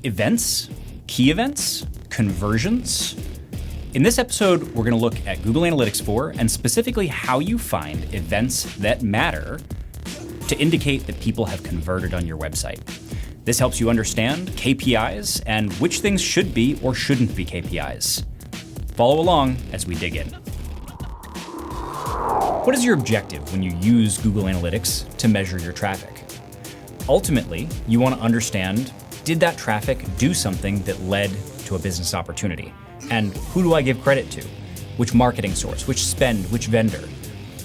Events, key events, conversions. In this episode, we're going to look at Google Analytics 4 and specifically how you find events that matter to indicate that people have converted on your website. This helps you understand KPIs and which things should be or shouldn't be KPIs. Follow along as we dig in. What is your objective when you use Google Analytics to measure your traffic? Ultimately, you want to understand, did that traffic do something that led to a business opportunity? And who do I give credit to? Which marketing source, which spend, which vendor?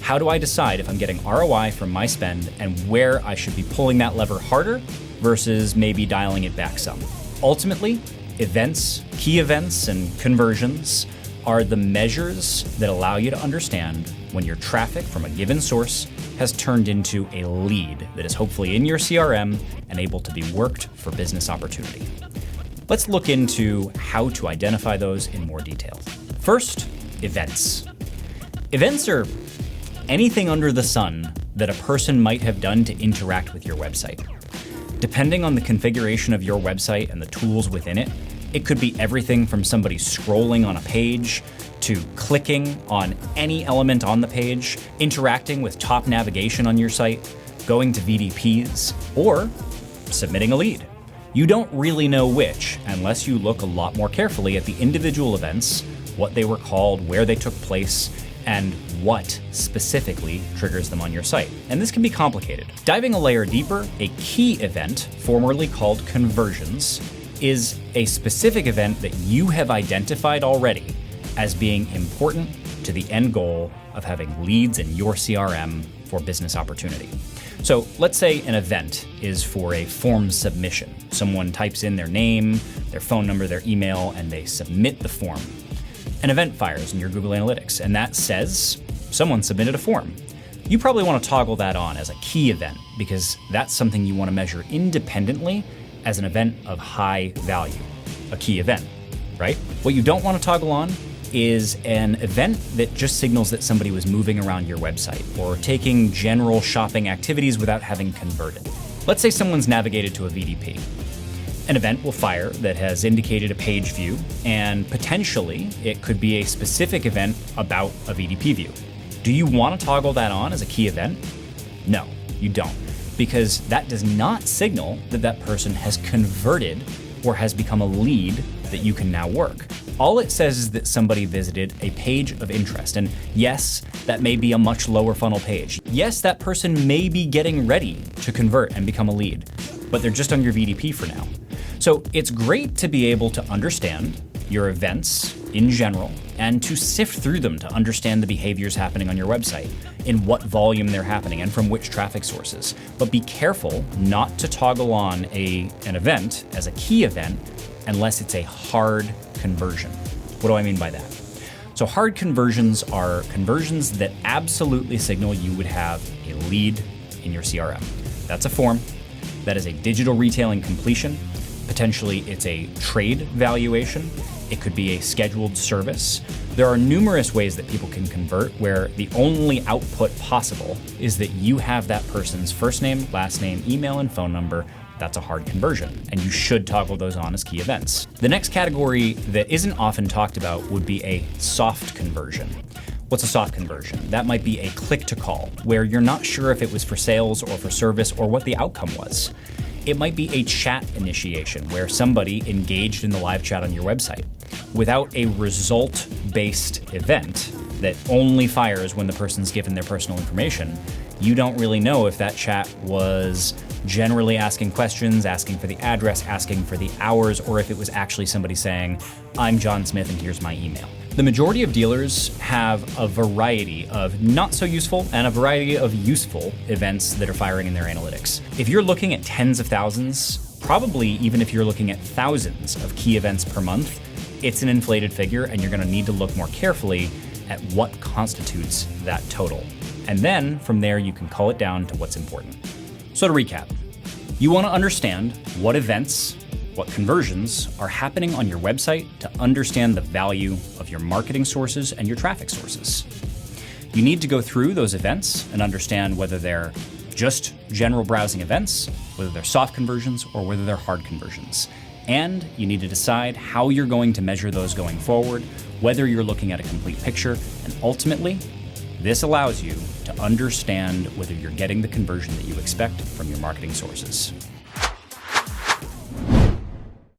How do I decide if I'm getting ROI from my spend and where I should be pulling that lever harder versus maybe dialing it back some? Ultimately, events, key events, and conversions are the measures that allow you to understand when your traffic from a given source has turned into a lead that is hopefully in your CRM and able to be worked for business opportunity. Let's look into how to identify those in more detail. First, events. Events are anything under the sun that a person might have done to interact with your website. Depending on the configuration of your website and the tools within it, it could be everything from somebody scrolling on a page to clicking on any element on the page, interacting with top navigation on your site, going to VDPs, or submitting a lead. You don't really know which unless you look a lot more carefully at the individual events, what they were called, where they took place, and what specifically triggers them on your site. And this can be complicated. Diving a layer deeper, a key event, formerly called conversions, is a specific event that you have identified already as being important to the end goal of having leads in your CRM for business opportunity. So let's say an event is for a form submission. Someone types in their name, their phone number, their email, and they submit the form. An event fires in your Google Analytics, and that says someone submitted a form. You probably want to toggle that on as a key event because that's something you want to measure independently as an event of high value, a key event, right? What you don't want to toggle on is an event that just signals that somebody was moving around your website or taking general shopping activities without having converted. Let's say someone's navigated to a VDP. An event will fire that has indicated a page view, and potentially it could be a specific event about a VDP view. Do you want to toggle that on as a key event? No, you don't, because that does not signal that that person has converted or has become a lead that you can now work. All it says is that somebody visited a page of interest. And yes, that may be a much lower funnel page. Yes, that person may be getting ready to convert and become a lead, but they're just on your VDP for now. So it's great to be able to understand your events in general and to sift through them to understand the behaviors happening on your website, in what volume they're happening and from which traffic sources. But be careful not to toggle on an event as a key event unless it's a hard conversion. What do I mean by that? So hard conversions are conversions that absolutely signal you would have a lead in your CRM. That's a form. That is a digital retailing completion. Potentially it's a trade valuation. It could be a scheduled service. There are numerous ways that people can convert where the only output possible is that you have that person's first name, last name, email, and phone number. That's a hard conversion, and you should toggle those on as key events. The next category that isn't often talked about would be a soft conversion. What's a soft conversion? That might be a click to call, where you're not sure if it was for sales or for service or what the outcome was. It might be a chat initiation, where somebody engaged in the live chat on your website. Without a result-based event that only fires when the person's given their personal information, you don't really know if that chat was generally asking questions, asking for the address, asking for the hours, or if it was actually somebody saying, I'm John Smith and here's my email. The majority of dealers have a variety of not so useful and a variety of useful events that are firing in their analytics. If you're looking at tens of thousands, probably even if you're looking at thousands of key events per month, it's an inflated figure and you're gonna need to look more carefully at what constitutes that total. And then from there, you can cull it down to what's important. So to recap, you wanna understand what events, what conversions are happening on your website to understand the value of your marketing sources and your traffic sources. You need to go through those events and understand whether they're just general browsing events, whether they're soft conversions, or whether they're hard conversions. And you need to decide how you're going to measure those going forward, whether you're looking at a complete picture, and ultimately, this allows you to understand whether you're getting the conversion that you expect from your marketing sources.